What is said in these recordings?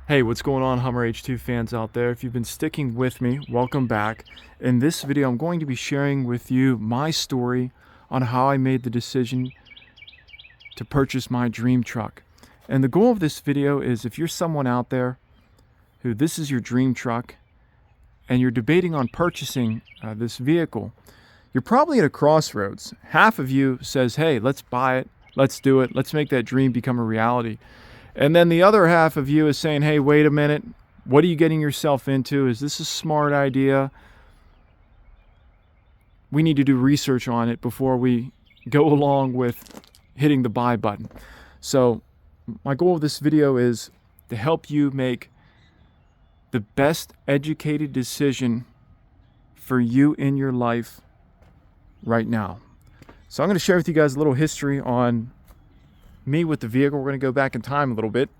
Hey, what's going on, Hummer H2 fans out there? If you've been sticking with me, welcome back. In this video, I'm going to be sharing with you my story on how I made the decision to purchase my dream truck. And the goal of this video is if you're someone out there who this is your dream truck and you're debating on purchasing this vehicle, you're probably at a crossroads. Half of you says, hey, let's buy it, let's do it, let's make that dream become a reality. And then the other half of you is saying, hey, wait a minute, what are you getting yourself into? Is this a smart idea? We need to do research on it before we go along with hitting the buy button. So my goal of this video is to help you make the best educated decision for you in your life right now. So I'm going to share with you guys a little history on me with the vehicle. We're going to go back in time a little bit.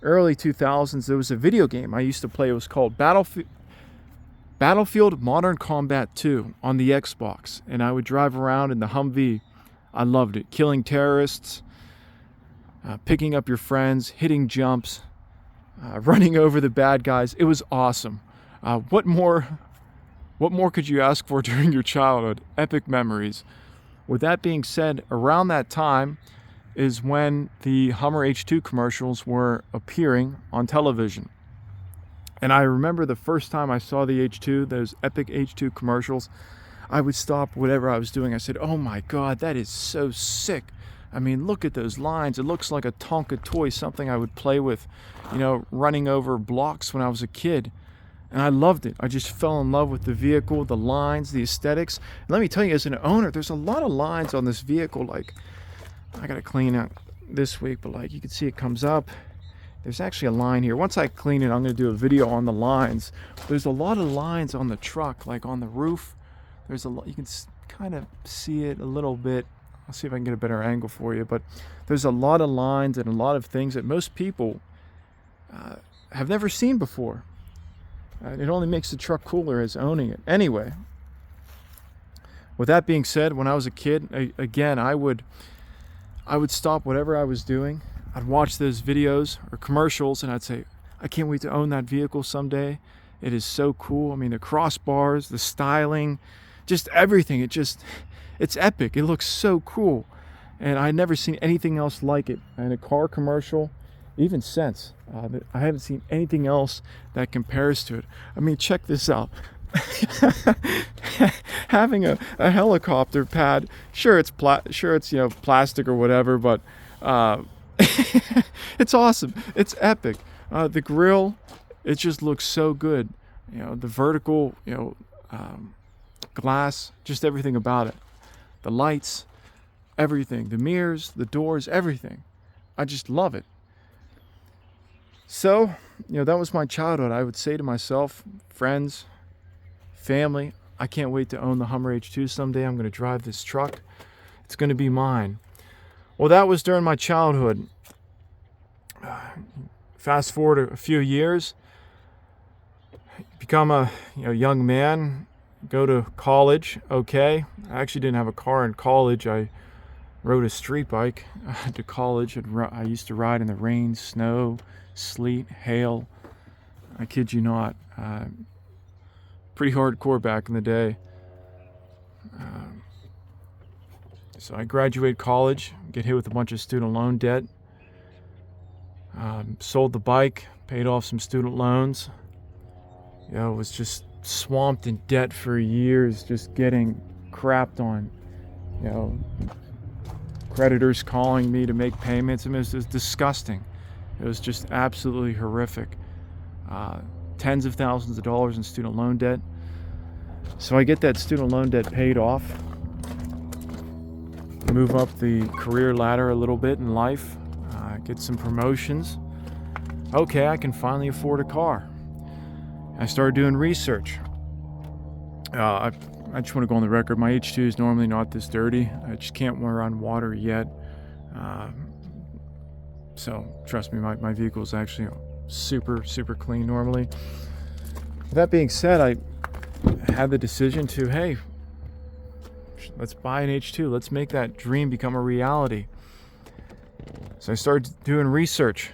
Early 2000s, there was a video game I used to play. It was called Battlefield Modern Combat 2 on the Xbox. And I would drive around in the Humvee. I loved it. Killing terrorists, picking up your friends, hitting jumps, running over the bad guys. It was awesome. What more could you ask for during your childhood? Epic memories. With that being said, around that time is when the Hummer H2 commercials were appearing on television. And I remember the first time I saw the H2, those epic H2 commercials, I would stop whatever I was doing. I said, oh my God, that is so sick. I mean, look at those lines. It looks like a Tonka toy, something I would play with, running over blocks when I was a kid. And I loved it. I just fell in love with the vehicle, the lines, the aesthetics. And let me tell you, as an owner, there's a lot of lines on this vehicle. Like, I gotta clean it this week, but like you can see it comes up. There's actually a line here. Once I clean it, I'm gonna do a video on the lines. There's a lot of lines on the truck, like on the roof. There's a lot, you can kind of see it a little bit. I'll see if I can get a better angle for you, but there's a lot of lines and a lot of things that most people have never seen before. It only makes the truck cooler as owning it. Anyway, with that being said, when I was a kid, again, I would stop whatever I was doing. I'd watch those videos or commercials and I'd say, I can't wait to own that vehicle someday. It is so cool. I mean, the crossbars, the styling, just everything. It's epic. It looks so cool. And I'd never seen anything else like it. And a car commercial, even since, I haven't seen anything else that compares to it. I mean, check this out. Having a helicopter pad, sure it's plastic or whatever, but it's awesome. It's epic. The grill, it just looks so good. The vertical, glass, just everything about it. The lights, everything. The mirrors, the doors, everything. I just love it. So, that was my childhood. I would say to myself, friends, family, I can't wait to own the Hummer H2 someday. I'm going to drive this truck. It's going to be mine. Well, that was during my childhood. Fast forward a few years, become a young man, go to college. Okay, I actually didn't have a car in college. I rode a street bike to college. I used to ride in the rain, snow, sleet, hail. I kid you not. Pretty hardcore back in the day. So I graduate college, get hit with a bunch of student loan debt. Sold the bike, paid off some student loans. Was just swamped in debt for years, just getting crapped on. Creditors calling me to make payments. I mean, it was disgusting. It was just absolutely horrific. Tens of thousands of dollars in student loan debt. So I get that student loan debt paid off, move up the career ladder a little bit in life, get some promotions. Okay, I can finally afford a car. I started doing research. I just want to go on the record, my H2 is normally not this dirty. I just can't wear on water yet. So trust me, my vehicle is actually super clean normally. With that being said, I had the decision to, hey, let's buy an H2. Let's make that dream become a reality. So I started doing research.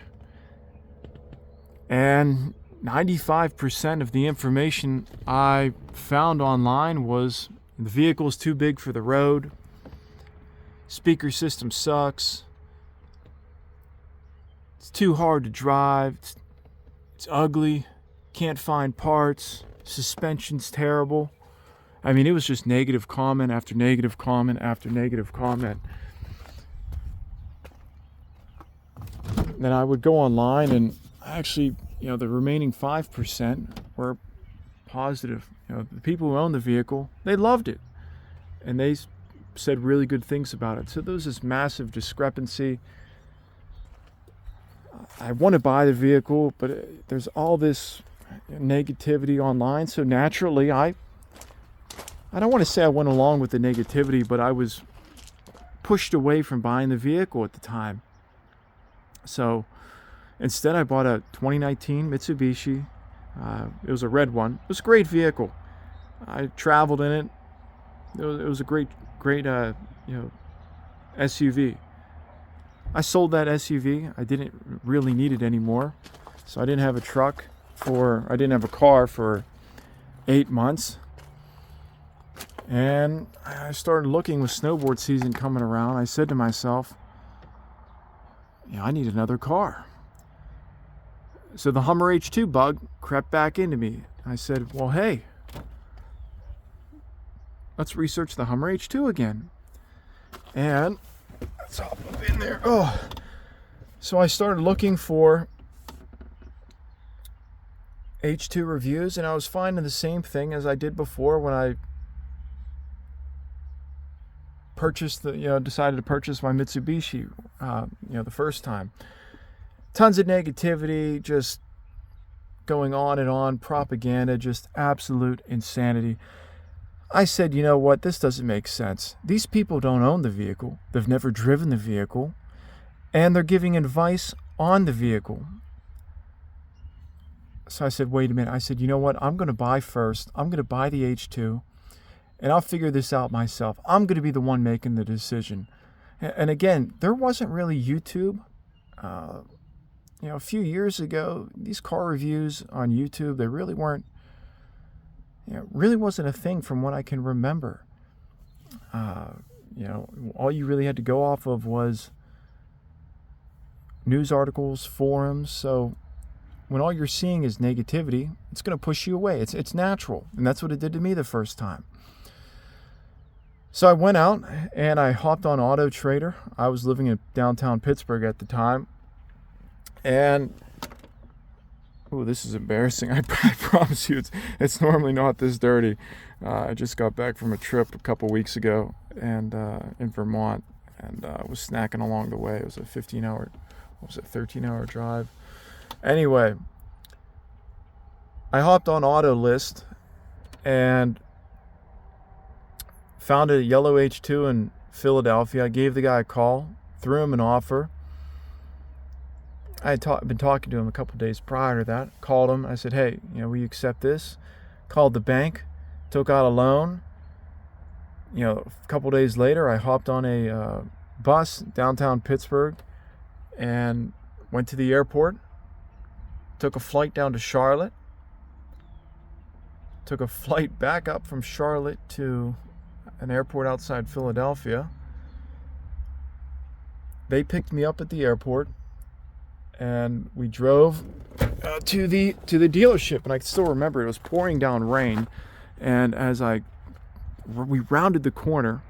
And 95% of the information I found online was the vehicle's too big for the road, speaker system sucks, it's too hard to drive, it's ugly, can't find parts, suspension's terrible. I mean, it was just negative comment after negative comment after negative comment. Then I would go online, and actually, the remaining 5% were positive. The people who owned the vehicle, they loved it, and they said really good things about it. So there was this massive discrepancy. I want to buy the vehicle, but there's all this negativity online. So naturally, I don't want to say I went along with the negativity, but I was pushed away from buying the vehicle at the time. So instead, I bought a 2019 Mitsubishi. It was a red one. It was a great vehicle. I traveled in it. It was a great SUV. I sold that SUV. I didn't really need it anymore. So I didn't have a car for 8 months. And I started looking with snowboard season coming around. I said to myself, I need another car. So the Hummer H2 bug crept back into me. I said, well, hey, let's research the Hummer H2 again. And let's hop up in there. So I started looking for H2 reviews, and I was finding the same thing as I did before when I decided to purchase my Mitsubishi, the first time. Tons of negativity, just going on and on, propaganda, just absolute insanity. I said, you know what, this doesn't make sense. These people don't own the vehicle. They've never driven the vehicle, and they're giving advice on the vehicle. So I said, wait a minute. I said, you know what, I'm going to buy first. I'm going to buy the H2. And I'll figure this out myself. I'm going to be the one making the decision. And again, there wasn't really YouTube. A few years ago, these car reviews on YouTube, they really weren't, really wasn't a thing from what I can remember. All you really had to go off of was news articles, forums. So when all you're seeing is negativity, it's going to push you away. It's natural. And that's what it did to me the first time. So I went out and I hopped on Auto Trader. I was living in downtown Pittsburgh at the time. And, this is embarrassing. I promise you, it's normally not this dirty. I just got back from a trip a couple weeks ago and in Vermont, and was snacking along the way. It was a 13-hour drive. Anyway, I hopped on Auto List and found a yellow H2 in Philadelphia. I gave the guy a call, threw him an offer. I had been talking to him a couple days prior to that. Called him. I said, hey, will you accept this? Called the bank, took out a loan. A couple days later, I hopped on a bus downtown Pittsburgh and went to the airport. Took a flight down to Charlotte. Took a flight back up from Charlotte to an airport outside Philadelphia. They picked me up at the airport, and we drove to the dealership. And I can still remember it was pouring down rain, and as we rounded the corner,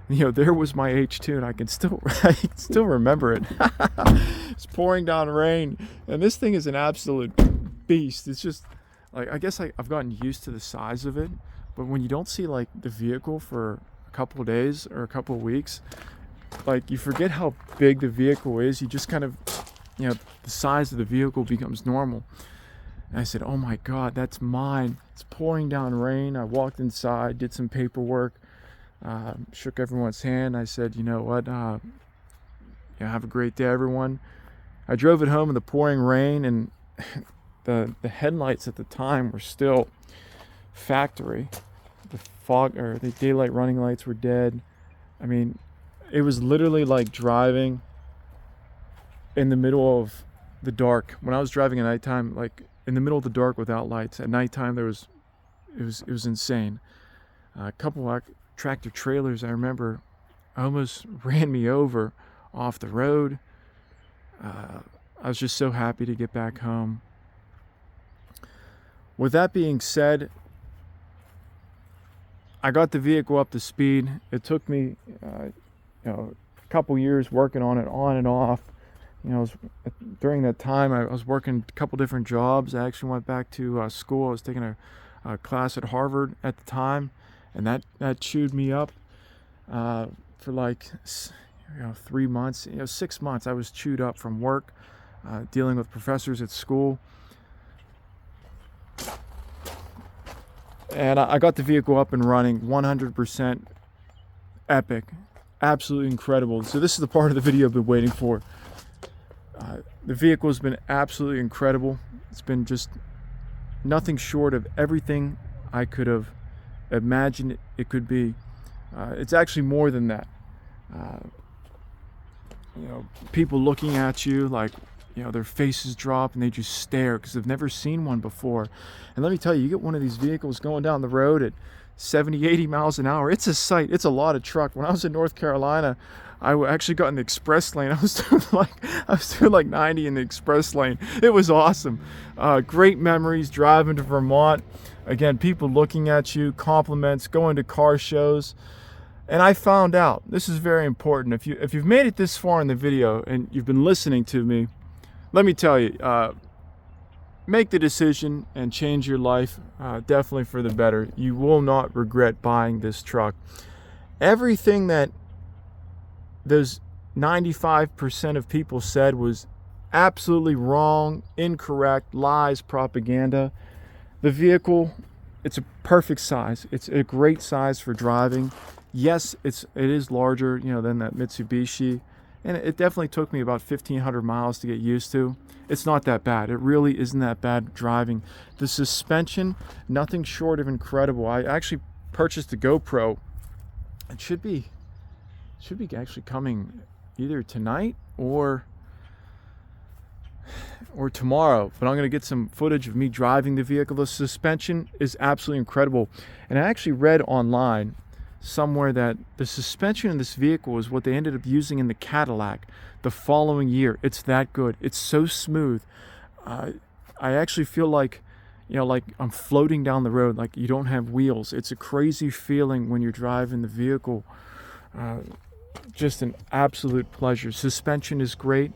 there was my H2, and I can still remember it. It's pouring down rain, and this thing is an absolute beast. It's just I guess I've gotten used to the size of it. But when you don't see the vehicle for a couple of days or a couple of weeks, you forget how big the vehicle is. You just kind of, the size of the vehicle becomes normal. And I said, oh my God, that's mine. It's pouring down rain. I walked inside, did some paperwork, shook everyone's hand. I said, you know what, have a great day, everyone. I drove it home in the pouring rain, and the headlights at the time were still factory. The fog or the daylight running lights were dead. I mean, it was literally like driving in the middle of the dark. When I was driving at nighttime, like in the middle of the dark without lights, at nighttime it was insane. A couple of tractor trailers, I remember, almost ran me over off the road. I was just so happy to get back home. With that being said, I got the vehicle up to speed. It took me, a couple years working on it on and off. During that time, I was working a couple different jobs. I actually went back to school. I was taking a class at Harvard at the time, and that chewed me up for like 3 months, 6 months. I was chewed up from work, dealing with professors at school. And I got the vehicle up and running, 100% epic, absolutely incredible. So this is the part of the video I've been waiting for. The vehicle has been absolutely incredible. It's been just nothing short of everything I could have imagined it could be. It's actually more than that. People looking at you like, their faces drop and they just stare because they've never seen one before. And let me tell you, you get one of these vehicles going down the road at 70, 80 miles an hour. It's a sight. It's a lot of truck. When I was in North Carolina, I actually got in the express lane. I was doing like 90 in the express lane. It was awesome. Great memories driving to Vermont. Again, people looking at you, compliments, going to car shows. And I found out, this is very important. If you've made it this far in the video and you've been listening to me, let me tell you, make the decision and change your life, definitely for the better. You will not regret buying this truck. Everything that those 95% of people said was absolutely wrong, incorrect, lies, propaganda. The vehicle, it's a perfect size. It's a great size for driving. Yes, it is larger, than that Mitsubishi. And it definitely took me about 1,500 miles to get used to. It's not that bad. It really isn't that bad driving. The suspension, nothing short of incredible. I actually purchased a GoPro. It should be actually coming either tonight or tomorrow. But I'm going to get some footage of me driving the vehicle. The suspension is absolutely incredible. And I actually read online somewhere that the suspension in this vehicle is what they ended up using in the Cadillac the following year. It's that good. It's so smooth. I actually feel like, like I'm floating down the road, like you don't have wheels. It's a crazy feeling when you're driving the vehicle. Just an absolute pleasure. Suspension is great.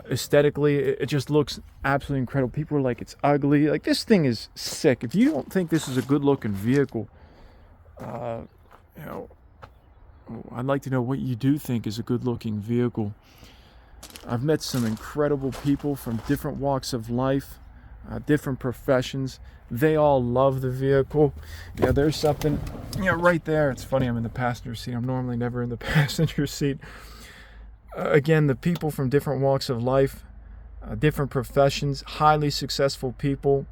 Aesthetically, it just looks absolutely incredible. People are like, it's ugly. Like, this thing is sick. If you don't think this is a good looking vehicle, I'd like to know what you do think is a good-looking vehicle. I've met some incredible people from different walks of life, different professions. They all love the vehicle. There's something, right there. It's funny, I'm in the passenger seat. I'm normally never in the passenger seat. Again, the people from different walks of life, different professions, highly successful people.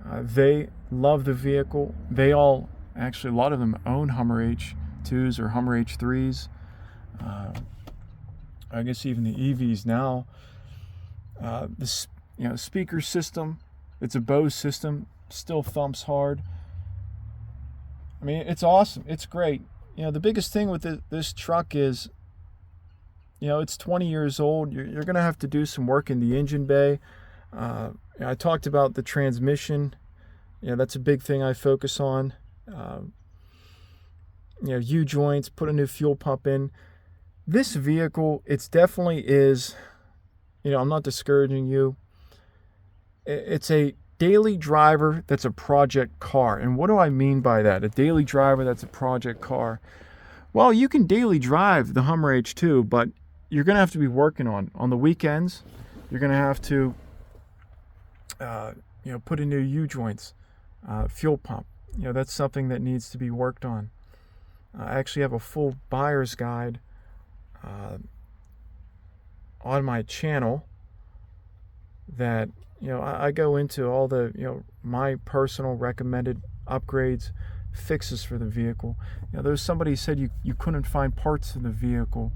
They love the vehicle. They all, actually, a lot of them own Hummer H2s or Hummer H3s. I guess even the EVs now. This, speaker system, it's a Bose system, still thumps hard. I mean, it's awesome. It's great. The biggest thing with this truck is, it's 20 years old. You're going to have to do some work in the engine bay. I talked about the transmission. That's a big thing I focus on. U-joints, put a new fuel pump in. This vehicle, it's definitely is, I'm not discouraging you. It's a daily driver that's a project car. And what do I mean by that? A daily driver that's a project car. Well, you can daily drive the Hummer H2, but you're going to have to be working on the weekends. You're going to have to, put in new U-joints, fuel pump. That's something that needs to be worked on. I actually have a full buyer's guide on my channel that, I go into all the, my personal recommended upgrades, fixes for the vehicle. There's somebody said you couldn't find parts in the vehicle.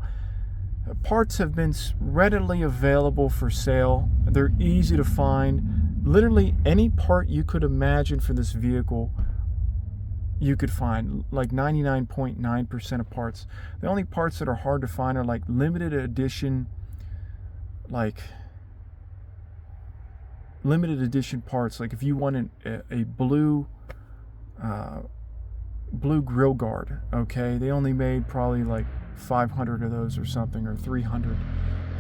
Parts have been readily available for sale. They're easy to find. Literally any part you could imagine for this vehicle, you could find. Like 99.9% of parts. The only parts that are hard to find are like limited edition parts. Like if you want a blue grill guard, okay, they only made probably like 500 of those or something, or 300.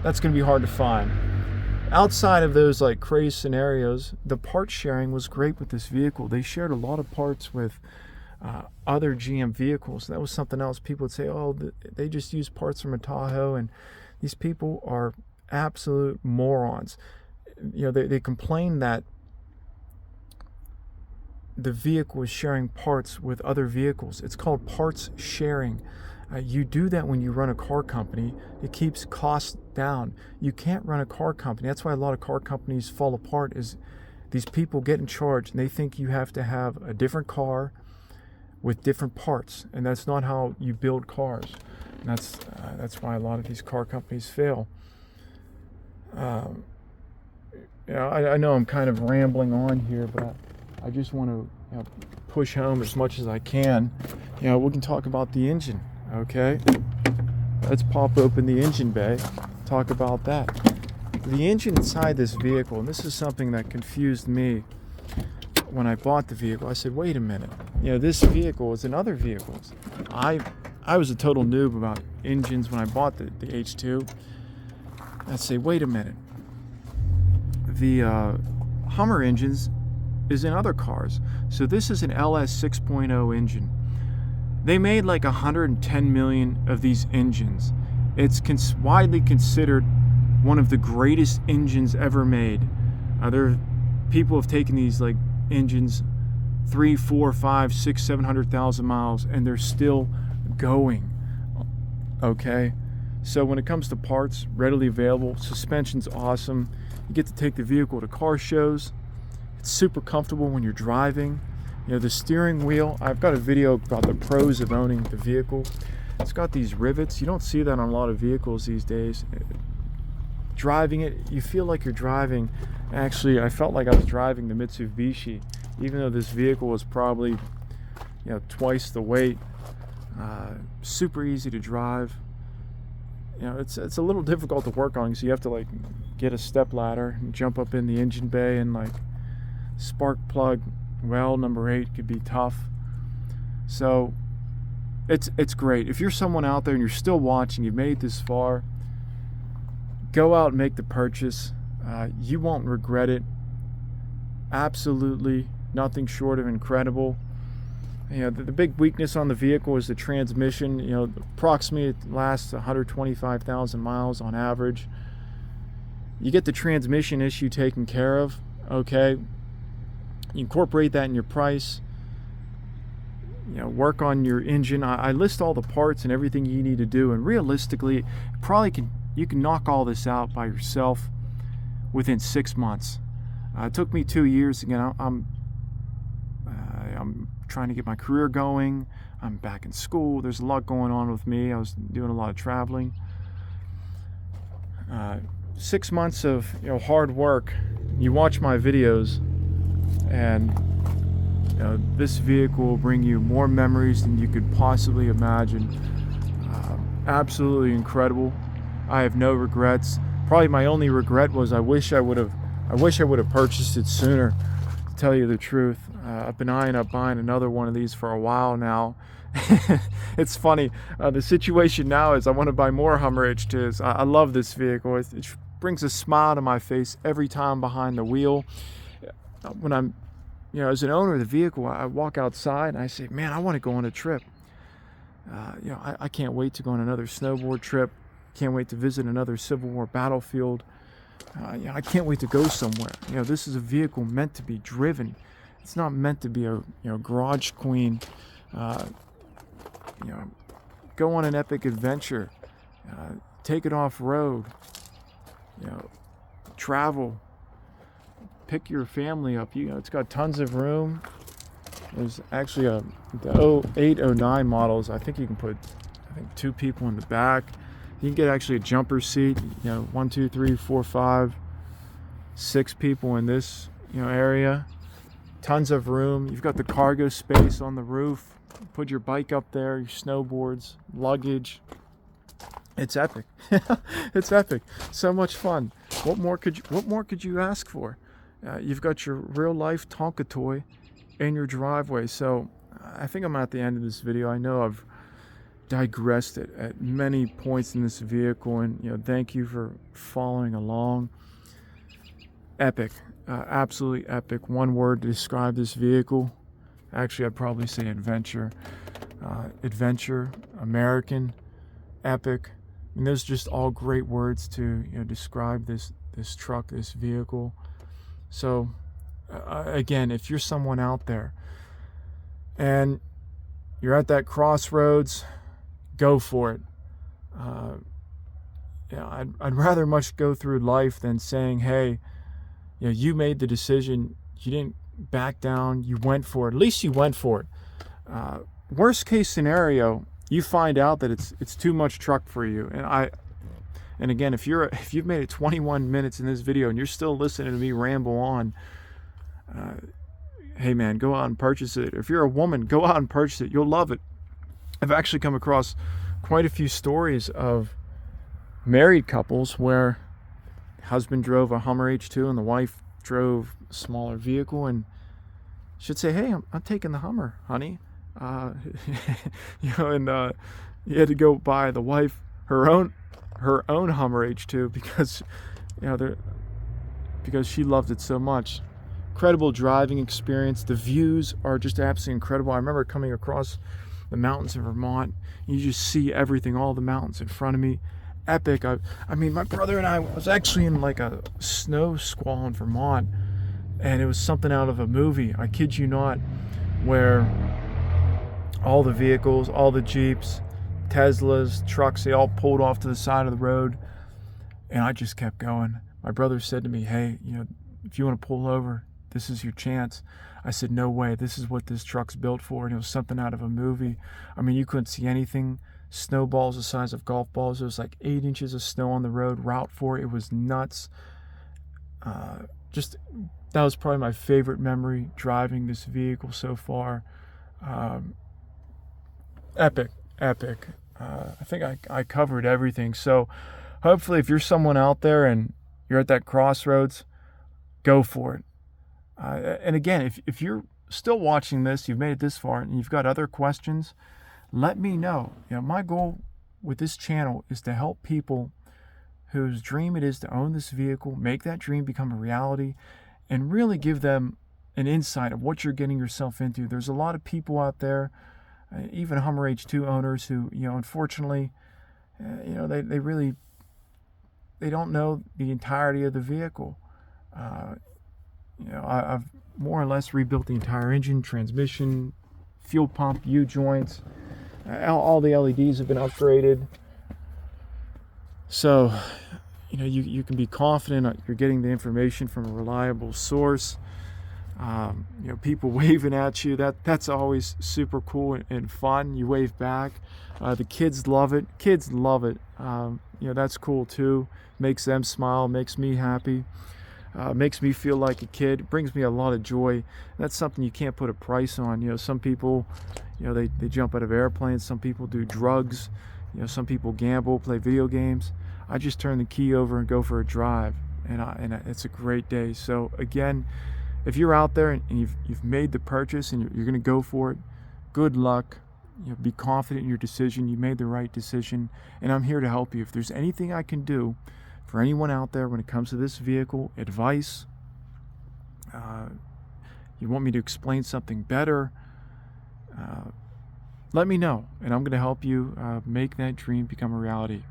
That's going to be hard to find. Outside of those like crazy scenarios, the part sharing was great with this vehicle. They shared a lot of parts with other GM vehicles. That was something else. People would say, oh, they just use parts from a Tahoe, and these people are absolute morons. You know, they complain that the vehicle is sharing parts with other vehicles. It's called parts sharing. You do that when you run a car company. It keeps costs down. You can't run a car company. That's why a lot of car companies fall apart, is these people get in charge and they think you have to have a different car with different parts, and that's not how you build cars. And that's why a lot of these car companies fail. I know I'm kind of rambling on here, but I just want to push home as much as I can. We can talk about the engine, okay? Let's pop open the engine bay, talk about that. The engine inside this vehicle, and this is something that confused me when I bought the vehicle. I said, wait a minute, this vehicle is in other vehicles. I was a total noob about engines when I bought the H2. I say, wait a minute, the Hummer engines is in other cars. So this is an LS 6.0 engine. They made like 110 million of these engines. It's widely considered one of the greatest engines ever made. People have taken these like engines 3, 4, 5, 6, 700,000 miles, and they're still going. Okay, so when it comes to parts, readily available. Suspension's awesome. You get to take the vehicle to car shows. It's super comfortable when you're driving. The steering wheel, I've got a video about the pros of owning the vehicle. It's got these rivets. You don't see that on a lot of vehicles these days. Driving it, you feel like you're driving. Actually, I felt like I was driving the Mitsubishi, even though this vehicle was probably twice the weight. Super easy to drive. It's a little difficult to work on, because you have to like get a step ladder and jump up in the engine bay, and like spark plug well number 8 could be tough. So it's great. If you're someone out there and you're still watching, you've made it this far, go out and make the purchase. You won't regret it. Absolutely nothing short of incredible. The big weakness on the vehicle is the transmission. Approximately it lasts 125,000 miles on average. You get the transmission issue taken care of, okay? You incorporate that in your price. Work on your engine. I list all the parts and everything you need to do, and realistically, you can knock all this out by yourself within 6 months. It took me 2 years. Again, I'm trying to get my career going. I'm back in school. There's a lot going on with me. I was doing a lot of traveling. 6 months of hard work. You watch my videos, and this vehicle will bring you more memories than you could possibly imagine. Absolutely incredible. I have no regrets. Probably my only regret was I wish I would have purchased it sooner, to tell you the truth. I've been eyeing up buying another one of these for a while now. It's funny. The situation now is I want to buy more Hummer H2s. I love this vehicle. It brings a smile to my face every time behind the wheel. When I'm, as an owner of the vehicle, I walk outside and I say, man, I want to go on a trip. I can't wait to go on another snowboard trip. Can't wait to visit another Civil War battlefield. I can't wait to go somewhere. This is a vehicle meant to be driven. It's not meant to be a garage queen. Go on an epic adventure. Take it off road. Travel. Pick your family up. It's got tons of room. There's actually the 08, 09 models. I think you can put 2 people in the back. You can get actually a jumper seat, 1, 2, 3, 4, 5, 6 people in this, area. Tons of room. You've got the cargo space on the roof. Put your bike up there, your snowboards, luggage. It's epic. It's epic. So much fun. What more could you ask for? You've got your real life Tonka toy in your driveway. So I think I'm at the end of this video. I know I've digressed at many points in this vehicle, and thank you for following along. Epic. Absolutely epic. One word to describe this vehicle. Actually, I'd probably say adventure. Adventure, American, epic. And those are just all great words to describe this truck, this vehicle. So again, if you're someone out there and you're at that crossroads, go for it. I'd rather much go through life than saying, hey, you made the decision, you didn't back down, you went for it. At least you went for it. Worst case scenario, you find out that it's too much truck for you. And again, if you've made it 21 minutes in this video and you're still listening to me ramble on, hey man, go out and purchase it. If you're a woman, go out and purchase it. You'll love it. I've actually come across quite a few stories of married couples where husband drove a Hummer H2 and the wife drove a smaller vehicle, and she'd say, hey, I'm taking the Hummer, honey. And you had to go buy the wife her own Hummer H2 because because she loved it so much. Incredible driving experience. The views are just absolutely incredible. I remember coming across the mountains in Vermont. You just see everything, all the mountains in front of me. Epic. I mean, my brother and I was actually in like a snow squall in Vermont, and it was something out of a movie. I kid you not, where all the vehicles, all the Jeeps, Teslas, trucks, they all pulled off to the side of the road, and I just kept going. My brother said to me, hey, if you want to pull over, this is your chance. I said, no way, this is what this truck's built for. And it was something out of a movie. I mean, you couldn't see anything. Snowballs the size of golf balls. There was like 8 inches of snow on the road. Route 4, it was nuts. That was probably my favorite memory driving this vehicle so far. Epic. I think I covered everything. So hopefully if you're someone out there and you're at that crossroads, go for it. And again, if you're still watching this, you've made it this far, and you've got other questions, let me know. My goal with this channel is to help people whose dream it is to own this vehicle, make that dream become a reality, and really give them an insight of what you're getting yourself into. There's a lot of people out there, even Hummer H2 owners, who unfortunately, they don't know the entirety of the vehicle. I've more or less rebuilt the entire engine, transmission, fuel pump, U-joints. All the LEDs have been upgraded. So, you can be confident you're getting the information from a reliable source. People waving at you, that's always super cool and fun. You wave back. The kids love it. That's cool too. Makes them smile, makes me happy. Makes me feel like a kid. Brings me a lot of joy. That's something you can't put a price on. Some people, they jump out of airplanes. Some people do drugs. Some people gamble, play video games. I just turn the key over and go for a drive, and it's a great day. So again, if you're out there and you've made the purchase and you're going to go for it, good luck. Be confident in your decision. You made the right decision, and I'm here to help you. If there's anything I can do for anyone out there when it comes to this vehicle, advice, you want me to explain something better, let me know, and I'm going to help you make that dream become a reality.